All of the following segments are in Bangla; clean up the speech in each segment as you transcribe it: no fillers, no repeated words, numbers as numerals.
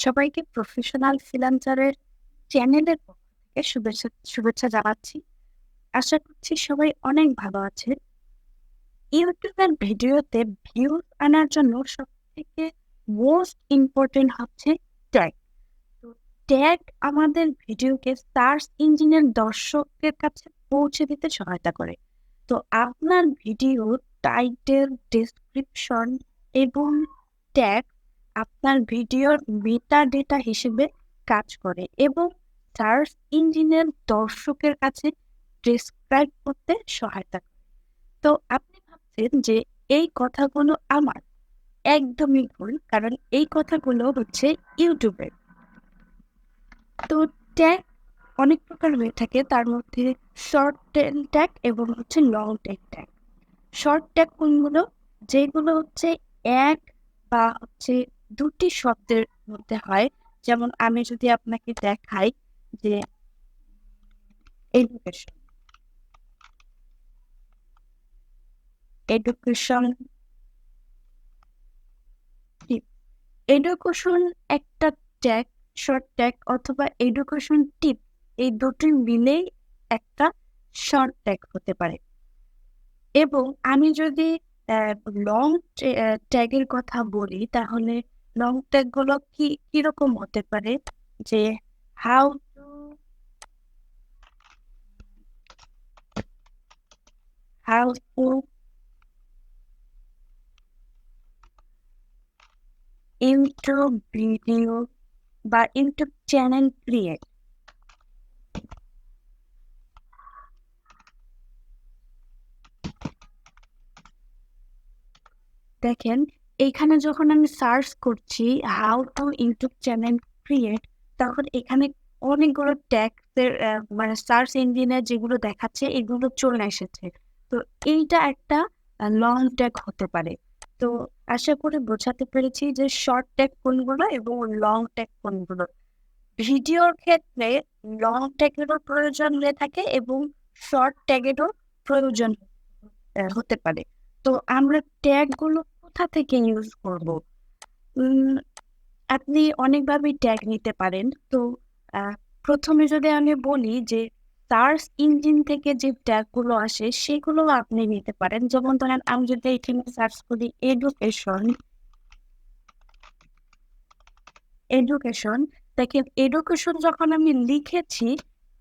সবাইকে প্রফেশনাল ফ্রিল্যান্সারের চ্যানেলের পক্ষ থেকে শুভেচ্ছা জানাচ্ছি। আশা করছি সবাই অনেক ভালো আছে। ইউটিউবের ভিডিওতে ভিউজ আনার জন্য সবথেকে মোস্ট ইম্পোর্টেন্ট হচ্ছে ট্যাগ। তো ট্যাগ আমাদের ভিডিওকে সার্চ ইঞ্জিনের দর্শকদের কাছে পৌঁছে দিতে সহায়তা করে। তো আপনার ভিডিওর টাইটেল, ডেসক্রিপশন এবং ট্যাগ আপনার ভিডিওর মেটা ডেটা হিসেবে কাজ করে এবং সার্চ ইঞ্জিনের দর্শকের কাছে ডেসক্রাইব করতে সহায়তা করে। তো আপনি ভাবছেন যে এই কথাগুলো আমার, একদমই ভুল। কারণ এই কথাগুলো হচ্ছে ইউটিউবের। তো ট্যাগ অনেক প্রকার হয়ে থাকে, তার মধ্যে শর্ট টেল ট্যাগ এবং হচ্ছে long tail tag. Short tag কোনগুলো? যেগুলো হচ্ছে এক বা হচ্ছে দুটি শব্দের মধ্যে হয়। যেমন আমি যদি আপনাকে দেখাই যে এডুকেশন, এডুকেশন টিপ, এডুকেশন একটা ট্যাগ, শর্ট ট্যাগ, অথবা এডুকেশন টিপ, এই দুটি মিলেই একটা শর্ট ট্যাগ হতে পারে। এবং আমি যদি লং ট্যাগের কথা বলি, তাহলে লং ট্যাগ গুলো কিরকম হতে পারে? যে how to how to YouTube video বা ইউটিউব চ্যানেল ক্রিয়েট। দেখেন, এইখানে যখন আমি সার্চ করছি how to YouTube channel create, তখন এখানে অনেকগুলো ট্যাগের মানে সার্চ ইঞ্জিনে যেগুলো দেখাচ্ছে এগুলো চলে এসেছে। তো এইটা একটা লং ট্যাগ হতে পারে। তো আশা করি বোঝাতে পেরেছি যে শর্ট ট্যাগ কোনগুলো এবং লং ট্যাগ কোনগুলো। ভিডিওর ক্ষেত্রে লং ট্যাগেরও প্রয়োজন হয়ে থাকে এবং শর্ট ট্যাগেরও প্রয়োজন হতে পারে। তো আমরা ট্যাগ গুলো কোথা থেকে ইউজ করব? উম, আপনি অনেকভাবেই ট্যাগ নিতে পারেন। তো আহ, প্রথমে যদি আমি বলি যে সার্চ ইঞ্জিন থেকে যে ট্যাগ গুলো আসে সেগুলো আপনি নিতে পারেন। যেমন ধরেন, আমি যদি এখানে সার্চ করি এডুকেশন, এডুকেশন, দেখেন এডুকেশন যখন আমি লিখেছি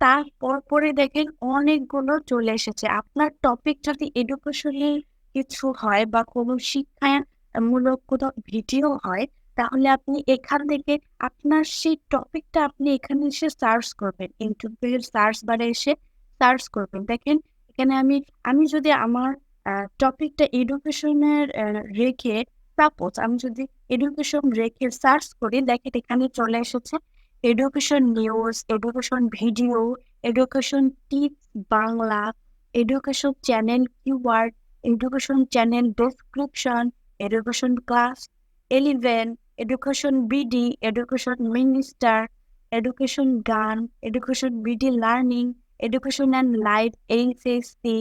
তারপর পরে দেখেন অনেকগুলো চলে এসেছে। আপনার টপিক যদি এডুকেশনের কিছু হয় বা কোনো শিক্ষামূলক কোনো ভিডিও হয়, তাহলে আপনি এখান থেকে আপনার সেই টপিকটা আপনি এখানে এসে সার্চ করবেন, ইউটিউবের সার্চ বারে এসে সার্চ করবেন। দেখেন এখানে আমি আমি যদি আমার টপিকটা এডুকেশনের রেখে, সাপোজ আমি যদি এডুকেশন রেখে সার্চ করি, দেখেন এখানে চলে এসেছে education news, education video, education tips Bangla, education channel keyword, education channel description, education class 11, education BD, education minister, education গান, education BD learning, education and live HSC,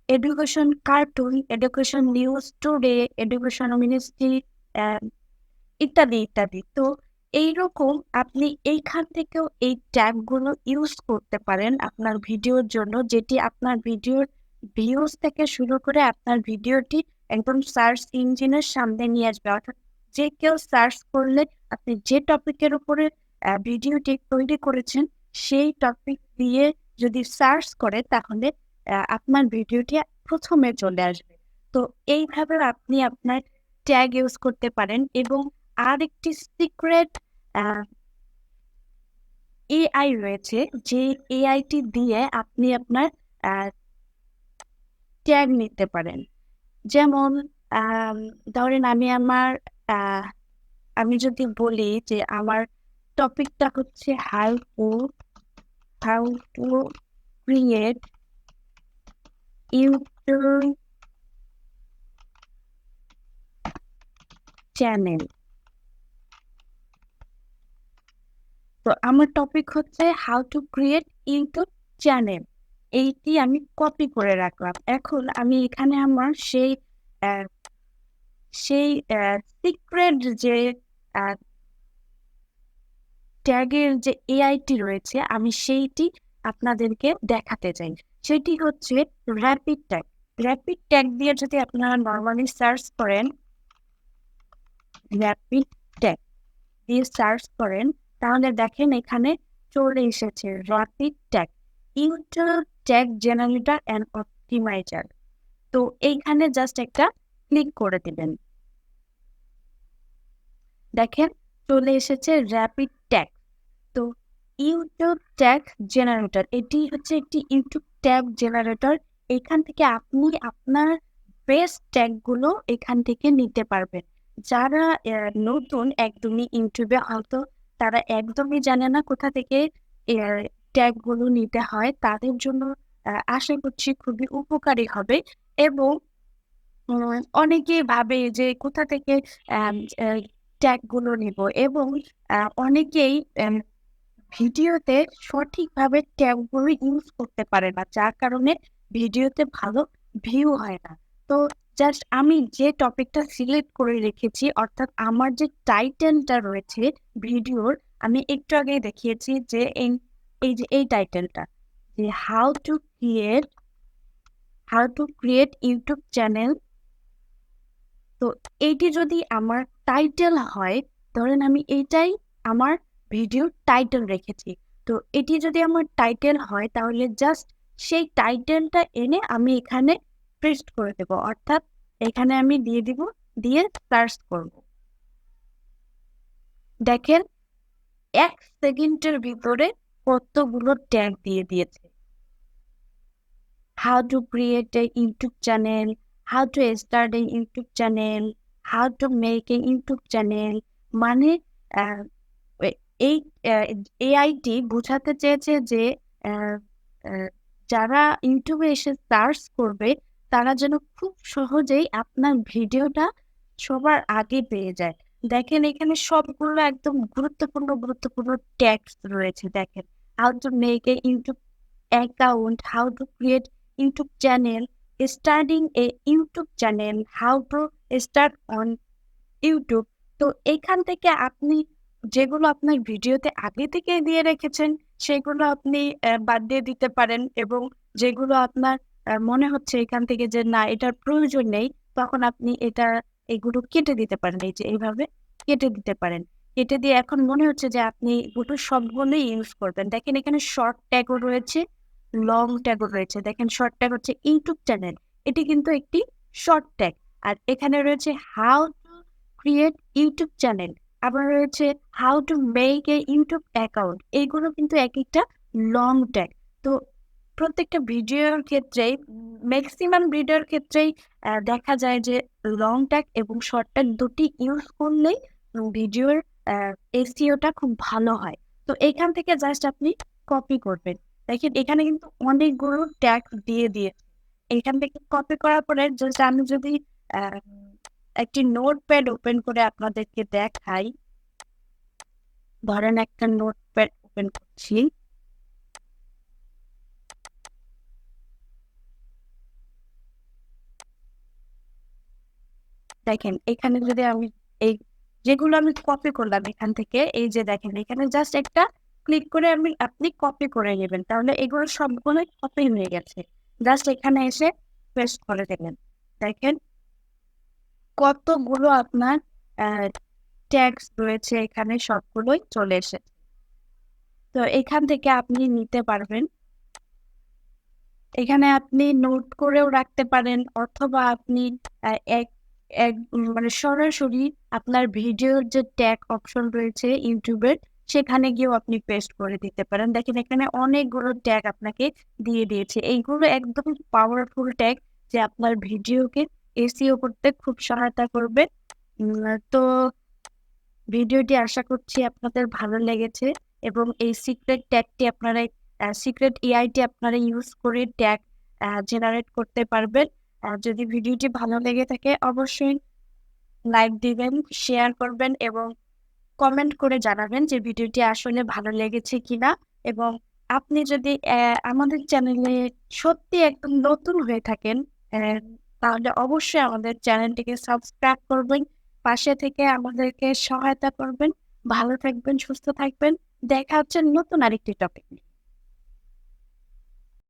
education cartoon, education news today, education ministry, ইত্যাদি ইত্যাদি। তো এইরকম আপনি এইখান থেকেও এই ট্যাগগুলো ইউজ করতে পারেন আপনার ভিডিওর জন্য, যেটি আপনার ভিডিওর ভিউজ থেকে শুরু করে আপনার ভিডিওটি একদম সার্চ ইঞ্জিনের সামনে নিয়ে আসবে। অর্থাৎ যে কেউ সার্চ করলে আপনি যে টপিকের উপরে ভিডিওটি তৈরি করেছেন সেই টপিক দিয়ে যদি সার্চ করে, তাহলে আপনার ভিডিওটি প্রথমে চলে আসবে। তো এইভাবে আপনি আপনার ট্যাগ ইউজ করতে পারেন। এবং আরেকটি সিক্রেট এআই রয়েছে, যে এআইটি দিয়ে আপনি আপনার ট্যাগ নিতে পারেন। যেমন ধরেন আহ, আমি যদি বলি যে আমার টপিকটা হচ্ছে how to create YouTube channel. তো আমার টপিক হচ্ছে how to create YouTube channel. এইটি আমি কপি করে রাখলাম। এখন আমি এখানে আমার আহ, সেই সিক্রেট যে ট্যাগের যে এআইটি রয়েছে আমি সেইটি আপনাদেরকে দেখাতে চাই। সেটি হচ্ছে র্যাপিড ট্যাগ। র্যাপিড ট্যাগ দিয়ে যদি আপনারা নরমালি সার্চ করেন, র্যাপিড ট্যাগ দিয়ে সার্চ করেন, তাহলে দেখেন এখানে চলে এসেছে rapid tag, YouTube tag generator and optimiser. তো এইখানে জাস্ট একটা ক্লিক করে দিবেন। দেখেন চলে এসেছে র্যাপিড ট্যাগ। তো ইউটিউব ট্যাগ জেনারেটর, এটি হচ্ছে একটি ইউটিউব ট্যাগ জেনারেটর। এখান থেকে আপনি আপনার বেস্ট ট্যাগগুলো এখান থেকে নিতে পারবেন। যারা নতুন একদমই ইউটিউবে, হয়তো তারা একদমই জানে না কোথা থেকে ট্যাগগুলো নিতে হয়, তাদের জন্য আশা করছি খুবই উপকারী হবে। এবং অনেকেই ভাবে যে কোথা থেকে ট্যাগগুলো নিব, এবং অনেকেই ভিডিওতে সঠিকভাবে ট্যাগগুলো ইউজ করতে পারে না, যার কারণে ভিডিওতে ভালো ভিউ হয় না। তো জাস্ট আমি যে টপিকটা সিলেক্ট করে রেখেছি, অর্থাৎ আমার যে টাইটেলটা রয়েছে ভিডিওর, আমি একটু আগে দেখিয়েছি যে এই যে এই টাইটেলটা, যে how to create YouTube channel. তো এইটি যদি আমার টাইটেল হয়, ধরেন আমি এইটাই আমার ভিডিওর টাইটেল রেখেছি, তো এটি যদি আমার টাইটেল হয় তাহলে জাস্ট সেই টাইটেলটা এনে আমি এখানে পেস্ট করে দেব, অর্থাৎ এখানে আমি দিয়ে দিব, দিয়ে সার্চ করব। দেখেন 1 সেকেন্ডের ভিতরে কতগুলো ট্যাগ দিয়ে দিয়েছে। how to create a YouTube channel, how to start a YouTube channel, how to make a YouTube channel। মানে আহ, এই এআইটি বোঝাতে চেয়েছে যে আহ, আহ, যারা ইউটিউবে এসে সার্চ করবে তারা যেন খুব সহজেই আপনার ভিডিওটা সবার আগে পেয়ে যায়। দেখেন এখানে সবগুলো একদম গুরুত্বপূর্ণ গুরুত্বপূর্ণ টেক্সট রয়েছে। দেখেন how to make a YouTube account, how to create YouTube channel, starting a YouTube channel, how to start on YouTube. তো এখান থেকে আপনি যেগুলো আপনার ভিডিওতে আগে থেকে দিয়ে রেখেছেন সেগুলো আপনি বাদ দিয়ে দিতে পারেন, এবং যেগুলো আপনার মনে হচ্ছে এখান থেকে যে না এটার প্রয়োজন নেই, তখন আপনি এগুলো কেটে দিতে পারেন। এই যে এইভাবে কেটে দিতে পারেন। কেটে দিয়ে এখন মনে হচ্ছে যে আপনি এগুলো সবগুলোই ইউজ করবেন। দেখেন এখানে শর্ট ট্যাগও রয়েছে, লং ট্যাগও রয়েছে। দেখেন শর্ট ট্যাগ হচ্ছে ইউটিউব চ্যানেল, এটি কিন্তু একটি শর্ট ট্যাগ। আর এখানে রয়েছে হাউ ক্রিয়েট ইউটিউব চ্যানেল, আবার রয়েছে how to make a YouTube account. এইগুলো কিন্তু এক একটা লং ট্যাগ। তো প্রত্যেকটা ভিডিওর ক্ষেত্রেই, ম্যাক্সিমাম ভিডিওর ক্ষেত্রেই দেখা যায় যে লং ট্যাগ এবং শর্ট ট্যাগ দুটি ইউজ করলেই ভিডিওর এসইওটা খুব ভালো হয়। তো এখান থেকে জাস্ট আপনি কপি করবেন। দেখেন এখানে কিন্তু অনেকগুলো ট্যাগ দিয়ে দিয়েছে। এখান থেকে কপি করার পরে জাস্ট আমি যদি আহ, একটি নোটপ্যাড ওপেন করে আপনাদেরকে দেখাই, ধরেন একটা নোটপ্যাড ওপেন করছি। দেখেন এখানে যদি আমি এই যেগুলো আমি কপি করলাম এখান থেকে, এই যে দেখেন এখানে জাস্ট একটা ক্লিক করে আপনি কপি করে নেবেন, তাহলে এগুলো সবগুলো কপি হয়ে গেছে। জাস্ট এখানে এসে পেস্ট করে দেবেন। দেখেন কতগুলো আপনার ট্যাগস রয়েছে, এখানে সবগুলোই চলে এসেছে। তো এখান থেকে আপনি নিতে পারবেন। এখানে আপনি নোট করেও রাখতে পারেন, অথবা আপনি এক এক মানে সরাসরি আপনার ভিডিওর যে ট্যাগ অপশন রয়েছে ইউটিউবের, সেখানে গিয়েও আপনি পেস্ট করে দিতে পারেন। দেখেন এখানে অনেকগুলো ট্যাগ আপনাকে দিয়ে দিয়েছে। এইগুলো একদম পাওয়ারফুল ট্যাগ, যে আপনার ভিডিওকে এসইও করতে খুব সহায়তা করবে। তো ভিডিওটি আশা করছি আপনাদের ভালো লেগেছে, এবং এই সিক্রেট ট্যাগটি আপনারা, সিক্রেট এআইটি আপনারা ইউজ করে ট্যাগ জেনারেট করতে পারবেন। যদি ভিডিওটি ভালো লেগে থাকে অবশ্যই লাইক দিবেন, শেয়ার করবেন, এবং কমেন্ট করে জানাবেন যে ভিডিওটি আসলে ভালো লেগেছে কিনা। এবং আপনি যদি আমাদের চ্যানেলে সত্যি একদম নতুন হয়ে থাকেন, তাহলে অবশ্যই আমাদের চ্যানেলটিকে সাবস্ক্রাইব করবেন, পাশে থেকে আমাদেরকে সহায়তা করবেন। ভালো থাকবেন, সুস্থ থাকবেন। দেখা হচ্ছে নতুন আরেকটি টপিক নিয়ে।